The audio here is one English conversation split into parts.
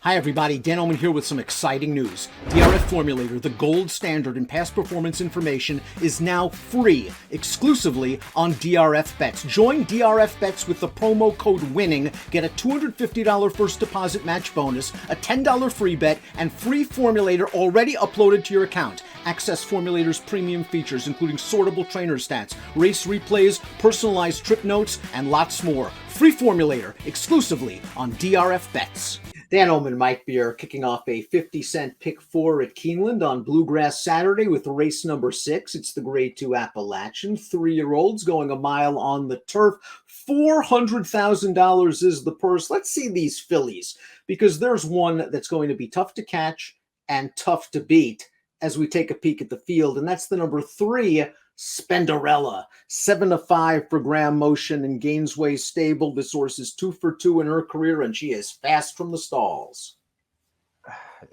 Hi everybody, Dan Illman here with some exciting news. DRF Formulator, the gold standard in past performance information, is now free exclusively on DRF Bets. Join DRF Bets with the promo code WINNING. Get a $250 first deposit match bonus, a $10 free bet, and free Formulator already uploaded to your account. Access Formulator's premium features, including sortable trainer stats, race replays, personalized trip notes, and lots more. Free Formulator exclusively on DRF Bets. Dan Illman, Mike Beer, kicking off a 50-cent pick four at Keeneland on Bluegrass Saturday with race number 6. It's the Grade 2 Appalachian. 3-year-olds going a mile on the turf. $400,000 is the purse. Let's see these fillies, because there's one that's going to be tough to catch and tough to beat as we take a peek at the field, and that's the number 3, Spenderella. 7-5 for Graham Motion in Gainesway Stable. This horse is 2 for 2 in her career, and she is fast from the stalls.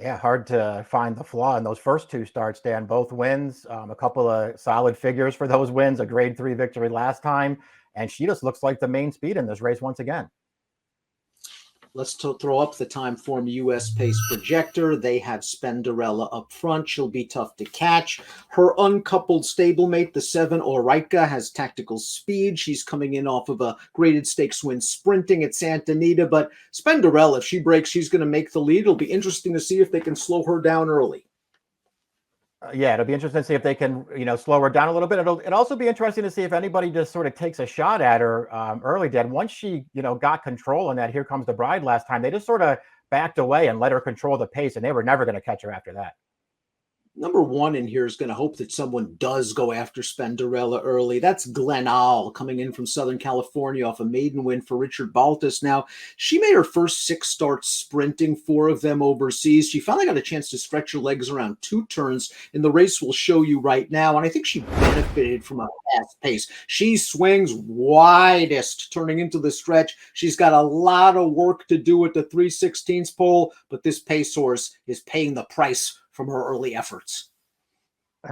Yeah, hard to find the flaw in those first 2 starts, Dan. Both wins, a couple of solid figures for those wins, a Grade 3 victory last time, and she just looks like the main speed in this race once again. Let's throw up the Timeform US Pace Projector. They have Spenderella up front. She'll be tough to catch. Her uncoupled stablemate, the 7, Orica, has tactical speed. She's coming in off of a graded stakes win sprinting at Santa Anita. But Spenderella, if she breaks, she's going to make the lead. It'll be interesting to see if they can slow her down early. Yeah, it'll be interesting to see if they can, slow her down a little bit. It'll also be interesting to see if anybody just sort of takes a shot at her early, Dan. Once she, got control in that Here Comes the Bride last time, they just sort of backed away and let her control the pace, and they were never going to catch her after that. Number 1 in here is going to hope that someone does go after Spenderella early. That's Glen Owl coming in from Southern California off a maiden win for Richard Baltus. Now, she made her first 6 starts sprinting, 4 of them overseas. She finally got a chance to stretch her legs around 2 turns in the race we'll show you right now, and I think she benefited from a fast pace. She swings widest turning into the stretch. She's got a lot of work to do at the 3/16 pole, but this pace horse is paying the price from her early efforts.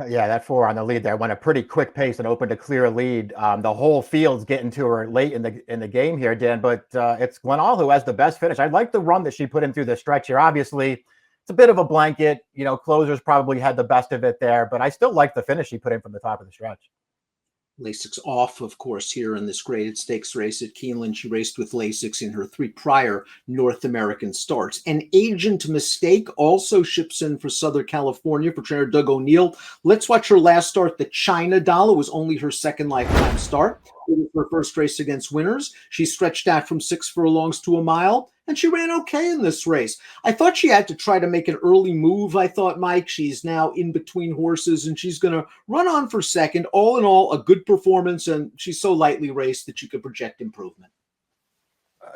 Yeah, that 4 on the lead there went a pretty quick pace and opened a clear lead. The whole field's getting to her late in the game here, Dan, but it's Glenall who has the best finish. I like the run that she put in through the stretch here. Obviously, it's a bit of a blanket. Closers probably had the best of it there, but I still like the finish she put in from the top of the stretch. Lasix off, of course, here in this graded stakes race at Keeneland. She raced with Lasix in her 3 prior North American starts. An Agent Mistake also ships in for Southern California for trainer Doug O'Neill. Let's watch her last start, the China Doll. It was only her second lifetime start. It was her first race against winners. She stretched out from 6 furlongs to a mile, and she ran okay in this race. I thought she had to try to make an early move. I thought, Mike, she's now in between horses, and she's going to run on for second. All in all, a good performance, and she's so lightly raced that you could project improvement.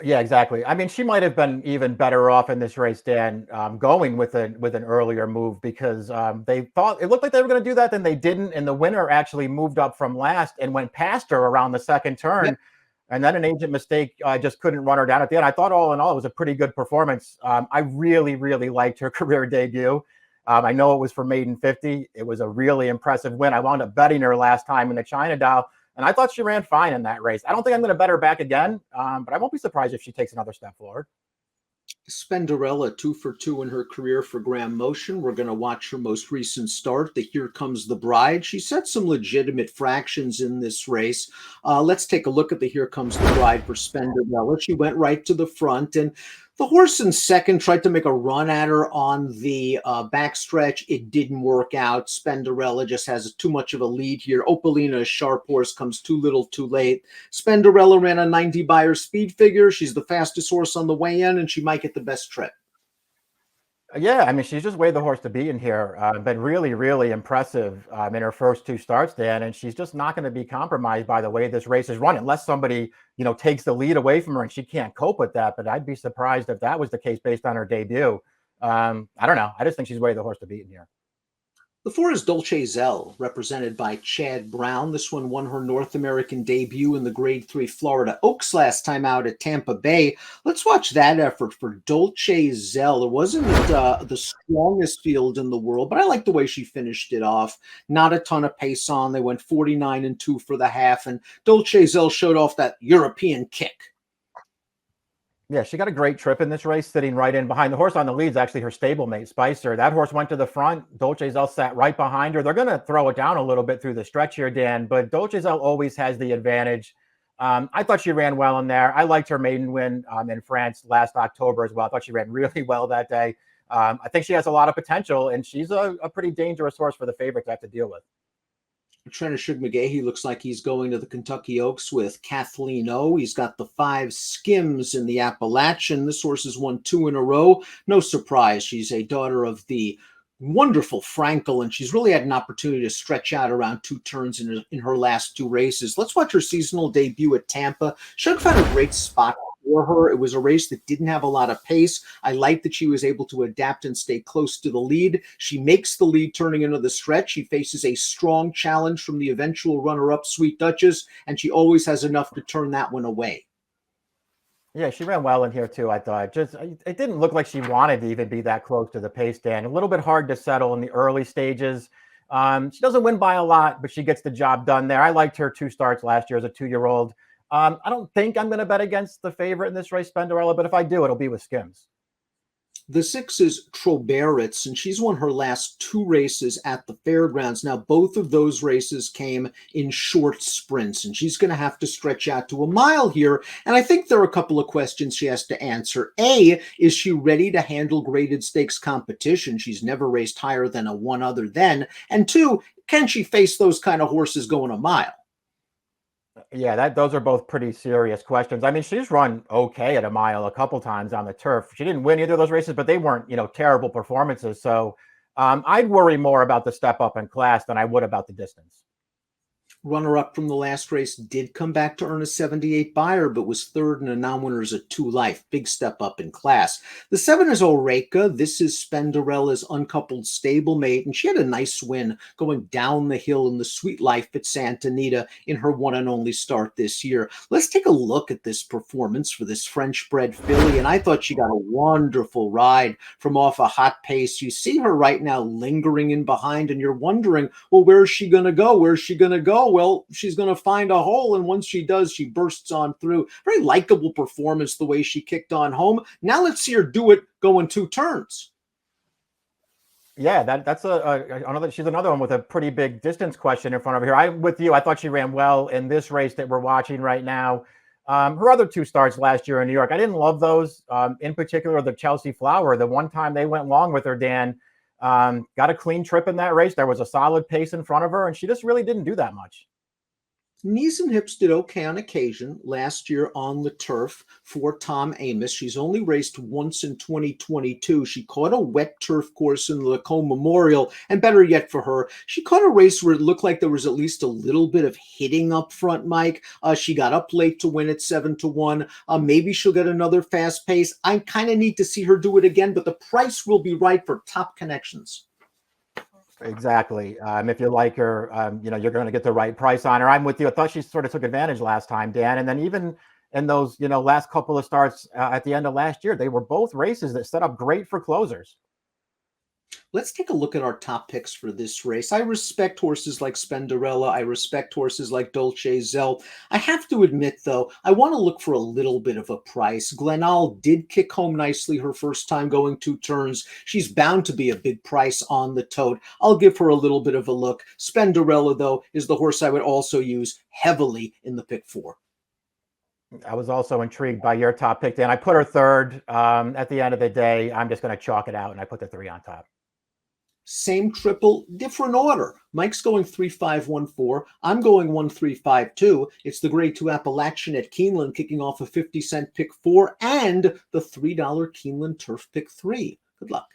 Yeah, exactly. I mean, she might have been even better off in this race, Dan, going with an earlier move, because they thought it looked like they were going to do that, then they didn't, and the winner actually moved up from last and went past her around the second turn. Yep. And then an Agent Mistake just couldn't run her down at the end. I thought all in all, it was a pretty good performance. I really, really liked her career debut. I know it was for maiden 50. It was a really impressive win. I wound up betting her last time in the China Doll, and I thought she ran fine in that race. I don't think I'm going to bet her back again, but I won't be surprised if she takes another step forward. Spenderella, 2 for 2 in her career for Graham Motion. We're going to watch her most recent start, the Here Comes the Bride. She set some legitimate fractions in this race. Let's take a look at the Here Comes the Bride for Spenderella. She went right to the front, and the horse in second tried to make a run at her on the backstretch. It didn't work out. Spenderella just has too much of a lead here. Opalina, a sharp horse, comes too little too late. Spenderella ran a 90 by her speed figure. She's the fastest horse on the way in, and she might get the best trip. Yeah, I mean, she's just way the horse to beat in here. Been really, really impressive in her first 2 starts, Dan, and she's just not going to be compromised by the way this race is run, unless somebody, takes the lead away from her and she can't cope with that. But I'd be surprised if that was the case based on her debut. I don't know. I just think she's way the horse to beat in here. The 4 is Dolce Zell, represented by Chad Brown. This one won her North American debut in the Grade 3 Florida Oaks last time out at Tampa Bay. Let's watch that effort for Dolce Zell. It wasn't the strongest field in the world, but I like the way she finished it off. Not a ton of pace on. They went 49-2 for the half, and Dolce Zell showed off that European kick. Yeah, she got a great trip in this race, sitting right in behind. The horse on the lead is actually her stablemate, Spicer. That horse went to the front. Dolcezel sat right behind her. They're going to throw it down a little bit through the stretch here, Dan, but Dolcezel always has the advantage. I thought she ran well in there. I liked her maiden win in France last October as well. I thought she ran really well that day. I think she has a lot of potential, and she's a pretty dangerous horse for the favorite to have to deal with. Trainer Shug McGahee looks like he's going to the Kentucky Oaks with Kathleen O. He's got the 5 Skims in the Appalachian. This horse has won 2 in a row. No surprise. She's a daughter of the wonderful Frankel, and she's really had an opportunity to stretch out around 2 turns in her last 2 races. Let's watch her seasonal debut at Tampa. Shug found a great spot for her. It was a race that didn't have a lot of pace. I like that she was able to adapt and stay close to the lead. She makes the lead turning into the stretch. She faces a strong challenge from the eventual runner-up, Sweet Duchess, and she always has enough to turn that one away. Yeah, she ran well in here too, I thought. Just it didn't look like she wanted to even be that close to the pace, Dan. A little bit hard to settle in the early stages. She doesn't win by a lot, but she gets the job done there. I liked her 2 starts last year as a 2-year-old. I don't think I'm going to bet against the favorite in this race, Spenderella, but if I do, it'll be with Skims. The 6 is Troberitz, and she's won her last 2 races at the fairgrounds. Now, both of those races came in short sprints, and she's going to have to stretch out to a mile here. And I think there are a couple of questions she has to answer. A, is she ready to handle graded stakes competition? She's never raced higher than a 1 other than. And 2, can she face those kind of horses going a mile? Yeah, those are both pretty serious questions. I mean, she's run okay at a mile a couple times on the turf. She didn't win either of those races, but they weren't, terrible performances. So I'd worry more about the step up in class than I would about the distance. Runner-up from the last race did come back to earn a 78 buyer, but was 3rd in a non-winners at 2 Life. Big step up in class. The 7 is Oreca. This is Spenderella's uncoupled stablemate, and she had a nice win going down the hill in the Sweet Life at Santa Anita in her one and only start this year. Let's take a look at this performance for this French-bred filly, and I thought she got a wonderful ride from off a hot pace. You see her right now lingering in behind, and you're wondering, well, where is she going to go? Where's she going to go? Well, she's going to find a hole, and once she does, she bursts on through. Very likable performance the way she kicked on home. Now let's see her do it going 2 turns. Yeah, that's another. She's another one with a pretty big distance question in front of her. I'm with you. I thought she ran well in this race that we're watching right now. Her other 2 starts last year in New York, I didn't love those. In particular, the Chelsea Flower. The one time they went long with her, Dan, got a clean trip in that race. There was a solid pace in front of her, and she just really didn't do that much. Knees and hips did okay on occasion last year on the turf for Tom Amos. She's only raced once in 2022. She caught a wet turf course in the Lacombe Memorial, and better yet for her, she caught a race where it looked like there was at least a little bit of hitting up front, Mike. She got up late to win at 7-1. Maybe she'll get another fast pace. I kind of need to see her do it again, but the price will be right for Top Connections. Exactly. If you like her, you're going to get the right price on her. I'm with you. I thought she sort of took advantage last time, Dan. And then even in those, last couple of starts at the end of last year, they were both races that set up great for closers. Let's take a look at our top picks for this race. I respect horses like Spenderella. I respect horses like Dolcezel. I have to admit, though, I want to look for a little bit of a price. Glenal did kick home nicely her first time going 2 turns. She's bound to be a big price on the tote. I'll give her a little bit of a look. Spenderella, though, is the horse I would also use heavily in the pick 4. I was also intrigued by your top pick, Dan. I put her 3rd. At the end of the day, I'm just going to chalk it out, and I put the 3 on top. Same triple, different order. Mike's going 3-5-1-4. I'm going 1-3-5-2. It's the grade 2 Appalachian at Keeneland kicking off a 50-cent pick 4 and the $3 Keeneland turf pick 3. Good luck.